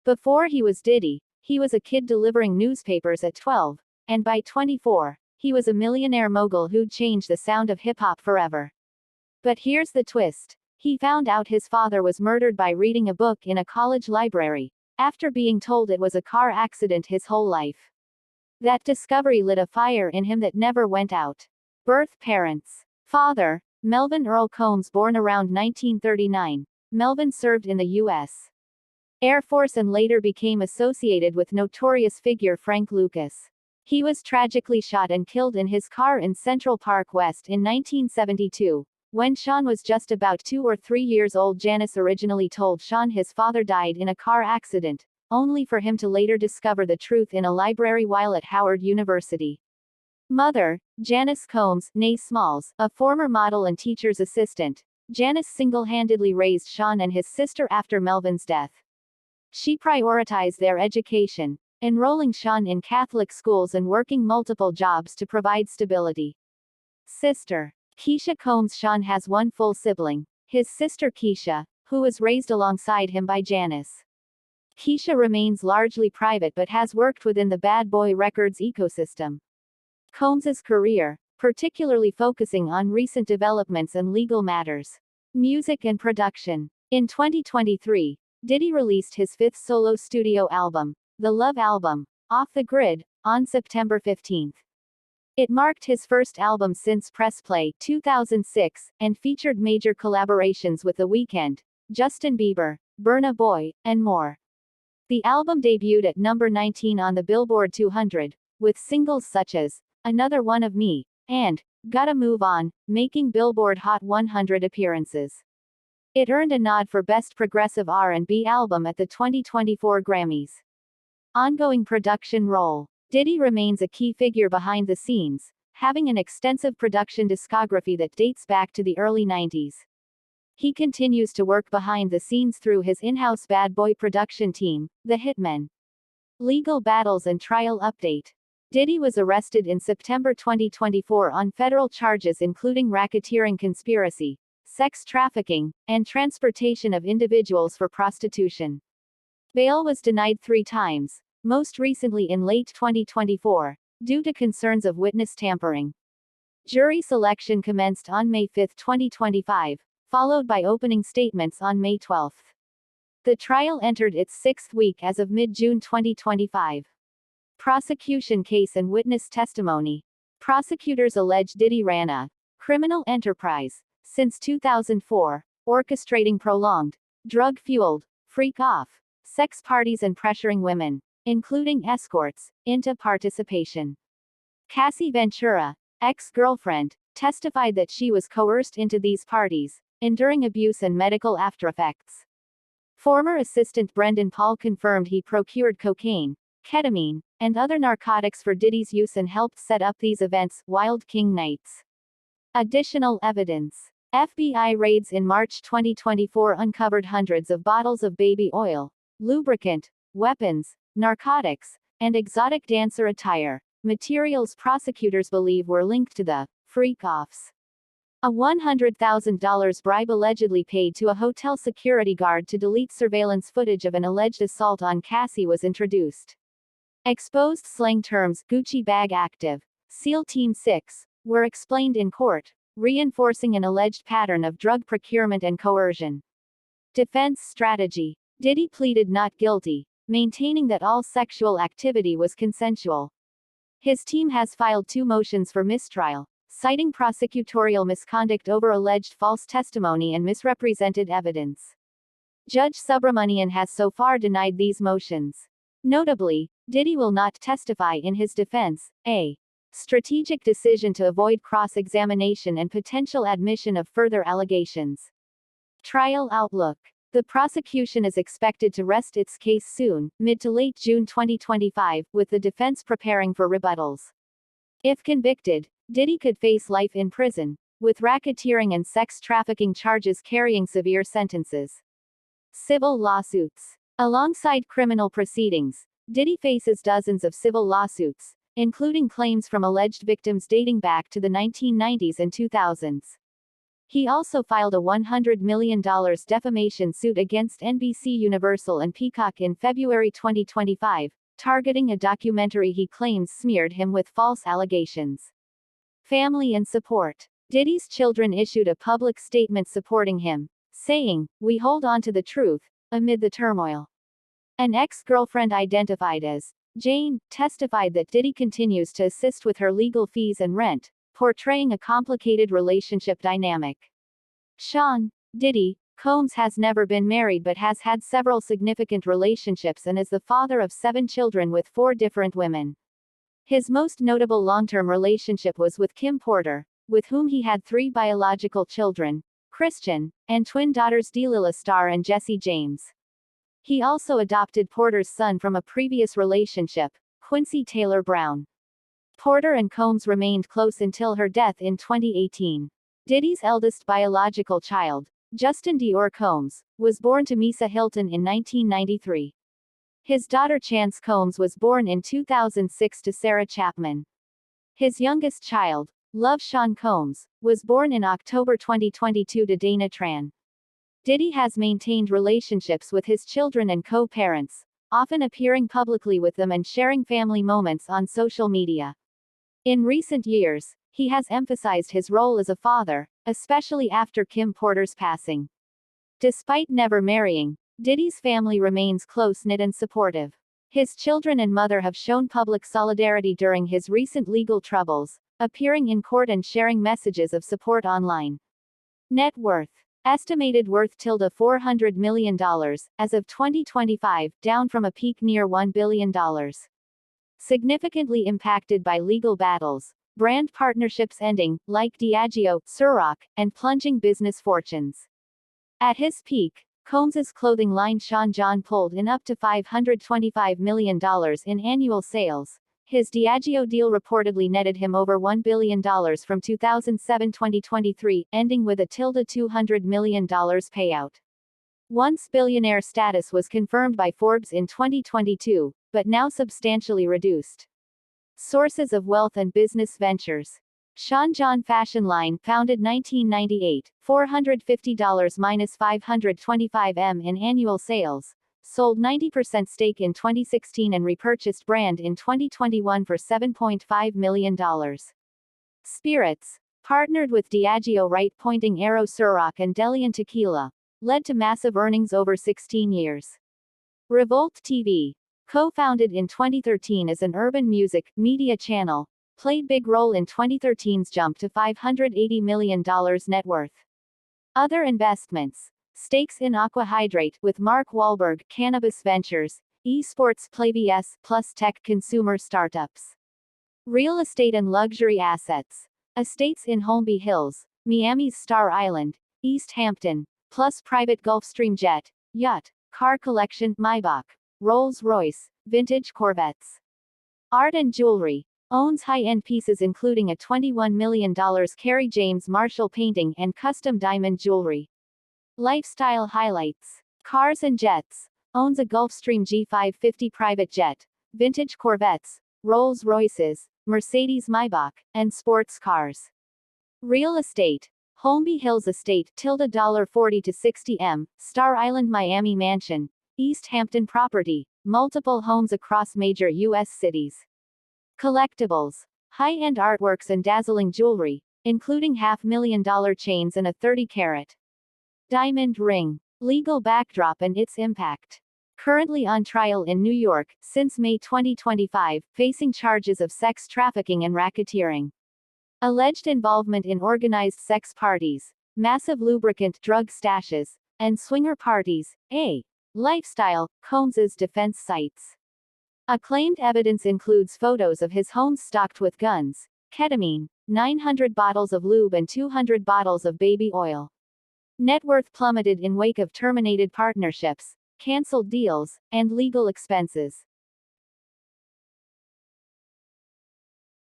Before he was Diddy, he was a kid delivering newspapers at 12, and by 24, he was a millionaire mogul who'd change the sound of hip-hop forever. But here's the twist. He found out his father was murdered by reading a book in a college library, after being told it was a car accident his whole life. That discovery lit a fire in him that never went out. Birth parents. Father, Melvin Earl Combs, born around 1939. Melvin served in the U.S. Air Force and later became associated with notorious figure Frank Lucas. He was tragically shot and killed in his car in Central Park West in 1972. When Sean was just about 2 or 3 years old, Janice originally told Sean his father died in a car accident, only for him to later discover the truth in a library while at Howard University. Mother, Janice Combs, née Smalls, a former model and teacher's assistant. Janice single-handedly raised Sean and his sister after Melvin's death. She prioritized their education, enrolling Sean in Catholic schools and working multiple jobs to provide stability. Sister. Keisha Combs. Sean has one full sibling, his sister Keisha, who was raised alongside him by Janice. Keisha remains largely private but has worked within the Bad Boy Records ecosystem. Combs's career, particularly focusing on recent developments and legal matters. Music and production. In 2023, Diddy released his 5th solo studio album, The Love Album, Off the Grid, on September 15. It marked his first album since Press Play 2006, and featured major collaborations with The Weeknd, Justin Bieber, Burna Boy, and more. The album debuted at number 19 on the Billboard 200, with singles such as Another One of Me and Gotta Move On, making Billboard Hot 100 appearances. It earned a nod for Best Progressive R&B Album at the 2024 Grammys. Ongoing production role. Diddy remains a key figure behind the scenes, having an extensive production discography that dates back to the early 90s. He continues to work behind the scenes through his in-house Bad Boy production team, The Hitmen. Legal battles and trial update. Diddy was arrested in September 2024 on federal charges including racketeering conspiracy, sex trafficking, and transportation of individuals for prostitution. Bail was denied 3 times, most recently in late 2024, due to concerns of witness tampering. Jury selection commenced on May 5, 2025, followed by opening statements on May 12. The trial entered its 6th week as of mid-June 2025. Prosecution case and witness testimony. Prosecutors allege Diddy ran a criminal enterprise since 2004, orchestrating prolonged, drug-fueled, freak-off, sex parties and pressuring women, including escorts, into participation. Cassie Ventura, ex-girlfriend, testified that she was coerced into these parties, enduring abuse and medical aftereffects. Former assistant Brendan Paul confirmed he procured cocaine, ketamine, and other narcotics for Diddy's use and helped set up these events, Wild King Nights. Additional evidence. FBI raids in March 2024 uncovered hundreds of bottles of baby oil, lubricant, weapons, narcotics, and exotic dancer attire, materials prosecutors believe were linked to the freak-offs. A $100,000 bribe allegedly paid to a hotel security guard to delete surveillance footage of an alleged assault on Cassie was introduced. Exposed slang terms, Gucci bag active, SEAL Team 6, were explained in court, reinforcing an alleged pattern of drug procurement and coercion. Defense strategy. Diddy pleaded not guilty, maintaining that all sexual activity was consensual. His team has filed 2 motions for mistrial, citing prosecutorial misconduct over alleged false testimony and misrepresented evidence. Judge Subramanian has so far denied these motions. Notably, Diddy will not testify in his defense, a strategic decision to avoid cross-examination and potential admission of further allegations. Trial outlook. The prosecution is expected to rest its case soon, mid to late June 2025, with the defense preparing for rebuttals. If convicted, Diddy could face life in prison, with racketeering and sex trafficking charges carrying severe sentences. Civil lawsuits. Alongside criminal proceedings, Diddy faces dozens of civil lawsuits, including claims from alleged victims dating back to the 1990s and 2000s. He also filed a $100 million defamation suit against NBC Universal and Peacock in February 2025, targeting a documentary he claims smeared him with false allegations. Family and support. Diddy's children issued a public statement supporting him, saying, "We hold on to the truth," amid the turmoil. An ex-girlfriend identified as Jane testified that Diddy continues to assist with her legal fees and rent, portraying a complicated relationship dynamic. Sean Diddy Combs has never been married but has had several significant relationships and is the father of 7 children with 4 different women. His most notable long-term relationship was with Kim Porter, with whom he had 3 biological children, Christian, and twin daughters Delilah Starr and Jesse James. He also adopted Porter's son from a previous relationship, Quincy Taylor Brown. Porter and Combs remained close until her death in 2018. Diddy's eldest biological child, Justin Dior Combs, was born to Misa Hilton in 1993. His daughter Chance Combs was born in 2006 to Sarah Chapman. His youngest child, Love Sean Combs, was born in October 2022 to Dana Tran. Diddy has maintained relationships with his children and co-parents, often appearing publicly with them and sharing family moments on social media. In recent years, he has emphasized his role as a father, especially after Kim Porter's passing. Despite never marrying, Diddy's family remains close-knit and supportive. His children and mother have shown public solidarity during his recent legal troubles, appearing in court and sharing messages of support online. Net worth. Estimated worth $400 million, as of 2025, down from a peak near $1 billion. Significantly impacted by legal battles, brand partnerships ending, like Diageo, Ciroc, and plunging business fortunes. At his peak, Combs's clothing line Sean John pulled in up to $525 million in annual sales. His Diageo deal reportedly netted him over $1 billion from 2007-2023, ending with a $200 million payout. Once billionaire status was confirmed by Forbes in 2022, but now substantially reduced. Sources of wealth and business ventures. Sean John Fashion Line, founded 1998, $450 - $525 million in annual sales. Sold 90% stake in 2016 and repurchased brand in 2021 for $7.5 million. Spirits. Partnered with Diageo right pointing Aero Ciroc and Delian Tequila. Led to massive earnings over 16 years. Revolt TV. Co-founded in 2013 as an urban music media channel, played big role in 2013's jump to $580 million net worth. Other investments. Stakes in Aqua Hydrate with Mark Wahlberg, Cannabis Ventures, eSports Play vs Plus Tech consumer startups. Real estate and luxury assets. Estates in Holmby Hills, Miami's Star Island, East Hampton, plus private Gulfstream jet, yacht, car collection, Maybach, Rolls-Royce, vintage Corvettes. Art and jewelry. Owns high-end pieces including a $21 million Kerry James Marshall painting and custom diamond jewelry. Lifestyle highlights. Cars and jets. Owns a Gulfstream G550 private jet, vintage Corvettes, Rolls-Royces, Mercedes Maybach, and sports cars. Real estate. Holmby Hills Estate, $40 to $60 million, Star Island Miami Mansion, East Hampton property, multiple homes across major U.S. cities. Collectibles. High-end artworks and dazzling jewelry, including $500,000 chains and a 30-carat diamond ring. Legal backdrop and its impact. Currently on trial in New York, since May 2025, facing charges of sex trafficking and racketeering. Alleged involvement in organized sex parties, massive lubricant drug stashes, and swinger parties. Lifestyle, Combs's defense cites. Acclaimed evidence includes photos of his home stocked with guns, ketamine, 900 bottles of lube and 200 bottles of baby oil. Net worth plummeted in wake of terminated partnerships, canceled deals, and legal expenses.